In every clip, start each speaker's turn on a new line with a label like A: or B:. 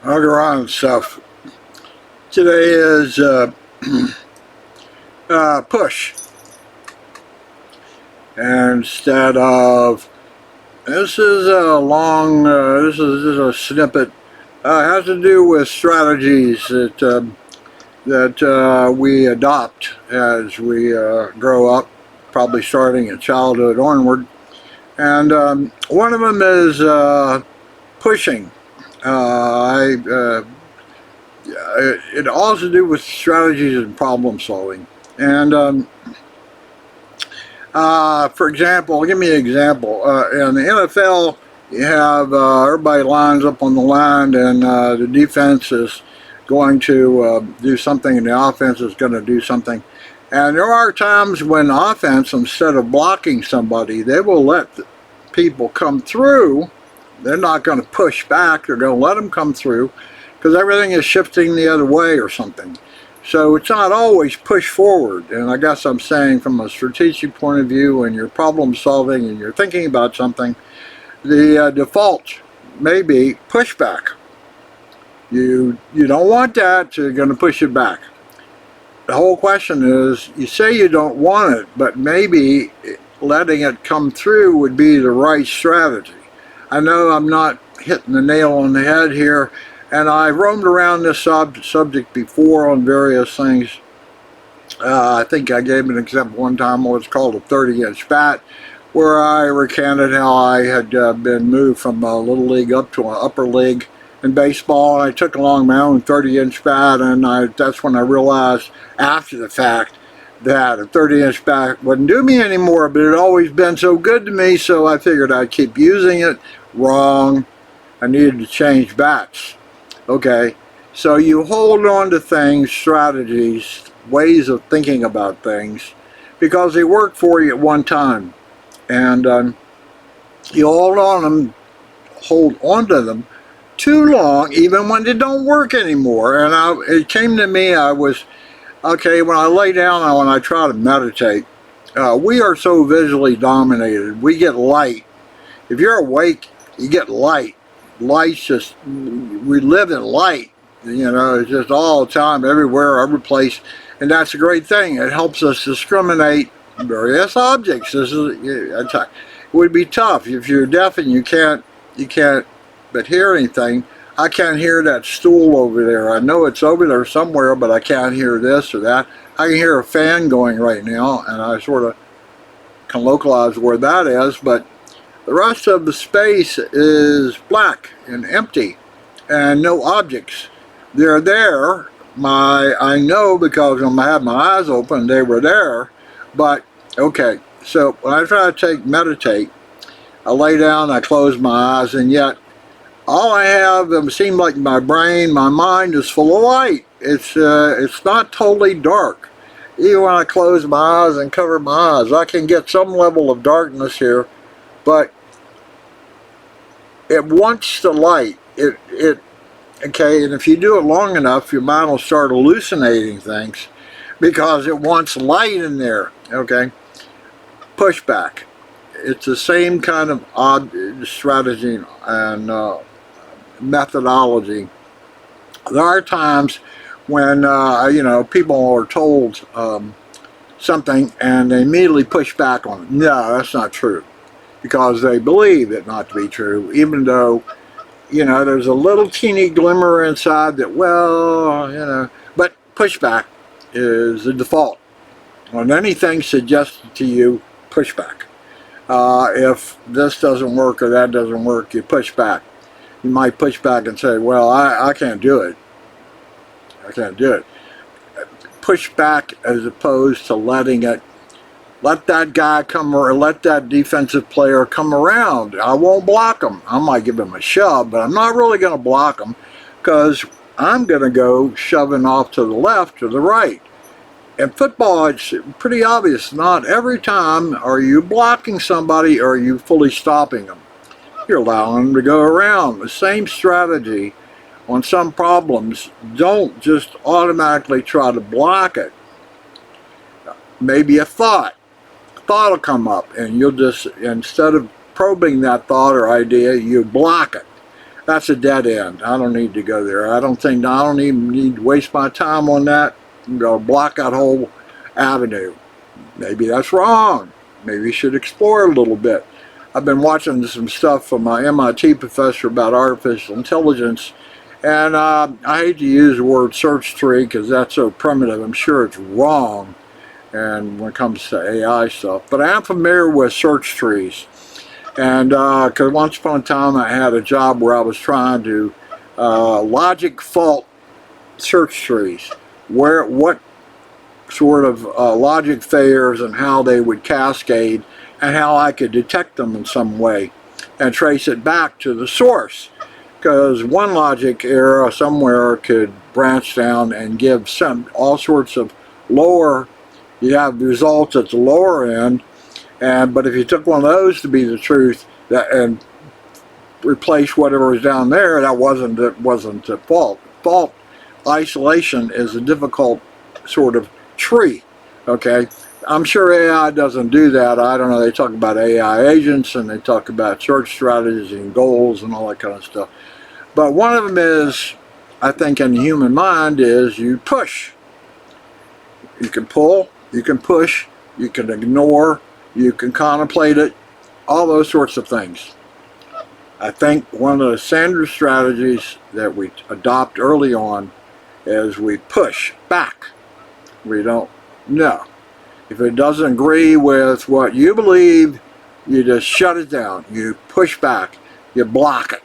A: I'll go on stuff. Today is push instead of. This is a long. This is a snippet. It has to do with strategies that we adopt as we grow up, probably starting at childhood onward. And one of them is pushing. It all has to do with strategies and problem solving. And for example, give me an example. In the NFL, you have everybody lines up on the line, and the defense is going to do something, and the offense is going to do something. And there are times when offense, instead of blocking somebody, they will let people come through. They're not going to push back. They're going to let them come through because everything is shifting the other way or something. So it's not always push forward. And I guess I'm saying from a strategic point of view, when you're problem solving and you're thinking about something, the default may be push back. You don't want that, so you're going to push it back. The whole question is, you say you don't want it, but maybe letting it come through would be the right strategy. I know I'm not hitting the nail on the head here, and I've roamed around this subject before on various things. I think I gave an example one time what's called a 30-inch bat, where I recanted how I had been moved from a little league up to an upper league in baseball. I took along my own 30-inch bat, and that's when I realized after the fact that a 30-inch bat wouldn't do me anymore, but it had always been so good to me, so I figured I'd keep using it. Wrong. I needed to change bats. Okay, so you hold on to things, strategies, ways of thinking about things, because they work for you at one time. And you hold on to them too long, even when they don't work anymore. And it came to me, okay, when I lay down and when I try to meditate, we are so visually dominated. We get light. If you're awake, you get light. Light's just, we live in light. It's just all the time, everywhere, every place. And that's a great thing. It helps us discriminate various objects. It would be tough if you're deaf and you can't but hear anything. I can't hear that stool over there. I know it's over there somewhere, but I can't hear this or that. I can hear a fan going right now, and I sort of can localize where that is, but the rest of the space is black and empty and no objects. They're there. I know because when I had my eyes open, they were there. But, okay, so when I try to meditate, I lay down, I close my eyes, and yet all I have, it seems like my mind is full of light. It's not totally dark. Even when I close my eyes and cover my eyes, I can get some level of darkness here, but it wants the light. Okay, and if you do it long enough, your mind will start hallucinating things because it wants light in there. Okay, pushback. It's the same kind of odd strategy and methodology. There are times when people are told something and they immediately push back on it. No, that's not true, because they believe it not to be true, even though there's a little teeny glimmer inside that, but pushback is the default. When anything suggested to you, pushback. If this doesn't work or that doesn't work, you push back. You might push back and say, well, I can't do it. I can't do it. Push back as opposed to let that guy come, or let that defensive player come around. I won't block him. I might give him a shove, but I'm not really going to block him because I'm going to go shoving off to the left or the right. In football, it's pretty obvious. Not every time are you blocking somebody or are you fully stopping them. You're allowing them to go around. The same strategy on some problems. Don't just automatically try to block it. Maybe a thought will come up, and you'll just, instead of probing that thought or idea, you block it. that's a dead end. I don't need to go there. I don't even need to waste my time on that. I'm going to block that whole avenue. Maybe that's wrong. Maybe you should explore a little bit. I've been watching some stuff from my MIT professor about artificial intelligence, and I hate to use the word search tree because that's so primitive. I'm sure it's wrong, and when it comes to AI stuff, but I am familiar with search trees. And because once upon a time I had a job where I was trying to logic fault search trees, what sort of logic failures and how they would cascade, and how I could detect them in some way and trace it back to the source. Because one logic error somewhere could branch down and give all sorts of lower, you have results at the lower end. But if you took one of those to be the truth and replace whatever was down there, that wasn't the fault. Fault isolation is a difficult sort of tree. Okay, I'm sure AI doesn't do that. I don't know. They talk about AI agents and they talk about search strategies and goals and all that kind of stuff. But one of them is, I think, in the human mind is you push. You can pull. You can push. You can ignore. You can contemplate it, all those sorts of things. I think one of the standard strategies that we adopt early on is we push back. We don't know. If it doesn't agree with what you believe, you just shut it down. You push back. You block it.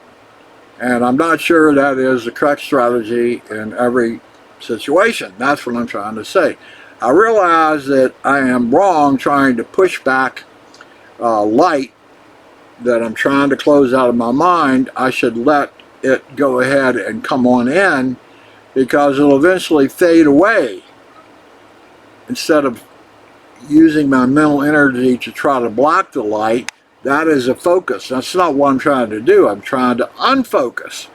A: And I'm not sure that is the correct strategy in every situation. That's what I'm trying to say. I realize that I am wrong trying to push back light that I'm trying to close out of my mind. I should let it go ahead and come on in, because it'll eventually fade away. Instead of using my mental energy to try to block the light, that is a focus. That's not what I'm trying to do. I'm trying to unfocus.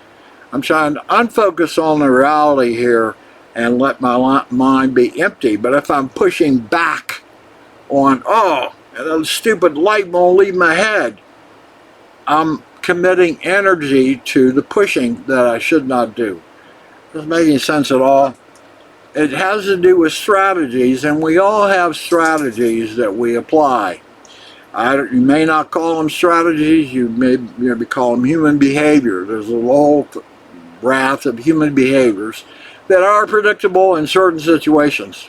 A: I'm trying to unfocus on the reality here and let my mind be empty. But if I'm pushing back on, oh, that stupid light won't leave my head, I'm committing energy to the pushing that I should not do. Doesn't make any sense at all. It has to do with strategies, and we all have strategies that we apply. You may not call them strategies, you may call them human behavior. There's a whole raft of human behaviors that are predictable in certain situations.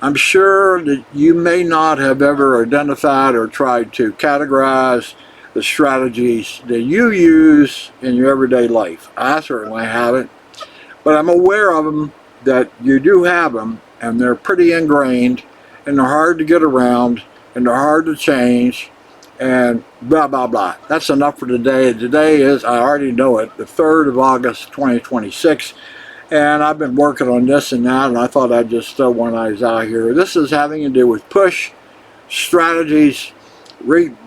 A: I'm sure that you may not have ever identified or tried to categorize the strategies that you use in your everyday life. I certainly haven't, but I'm aware of them, that you do have them, and they're pretty ingrained, and they're hard to get around, and they're hard to change, and blah, blah, blah. That's enough for today. Today is, I already know it, the 3rd of August, 2026, and I've been working on this and that, and I thought I'd just throw one of these out here. This is having to do with push, strategies,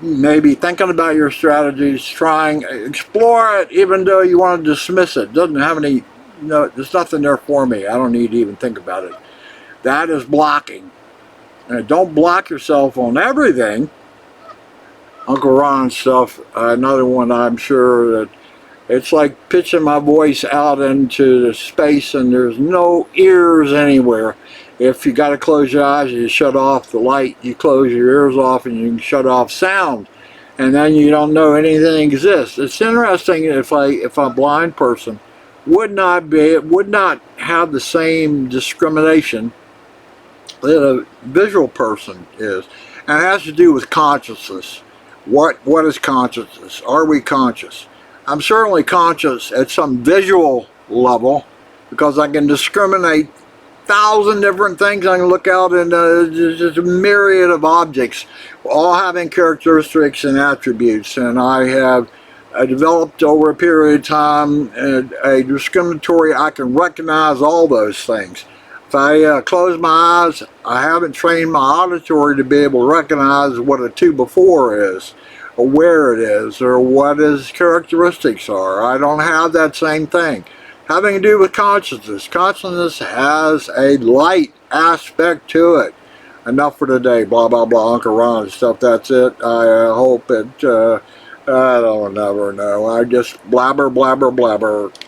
A: maybe thinking about your strategies, explore it, even though you want to dismiss it. Doesn't have any, no, there's nothing there for me. I don't need to even think about it. That is blocking. And don't block yourself on everything. Uncle Ron stuff, another one I'm sure that it's like pitching my voice out into the space and there's no ears anywhere. If you got to close your eyes, you shut off the light, you close your ears off, and you can shut off sound. And then you don't know anything exists. It's interesting if a blind person would not have the same discrimination that a visual person is. And it has to do with consciousness. What is consciousness? Are we conscious? I'm certainly conscious at some visual level, because I can discriminate 1,000 different things. I can look out and just a myriad of objects, all having characteristics and attributes, and I developed over a period of time a discriminatory, I can recognize all those things. If I close my eyes, I haven't trained my auditory to be able to recognize what a 2 before is, or where it is, or what its characteristics are. I don't have that same thing. Having to do with consciousness. Consciousness has a light aspect to it. Enough for today. Blah, blah, blah. Uncle Ron and stuff. That's it. I hope it I don't never know. I just blabber, blabber, blabber.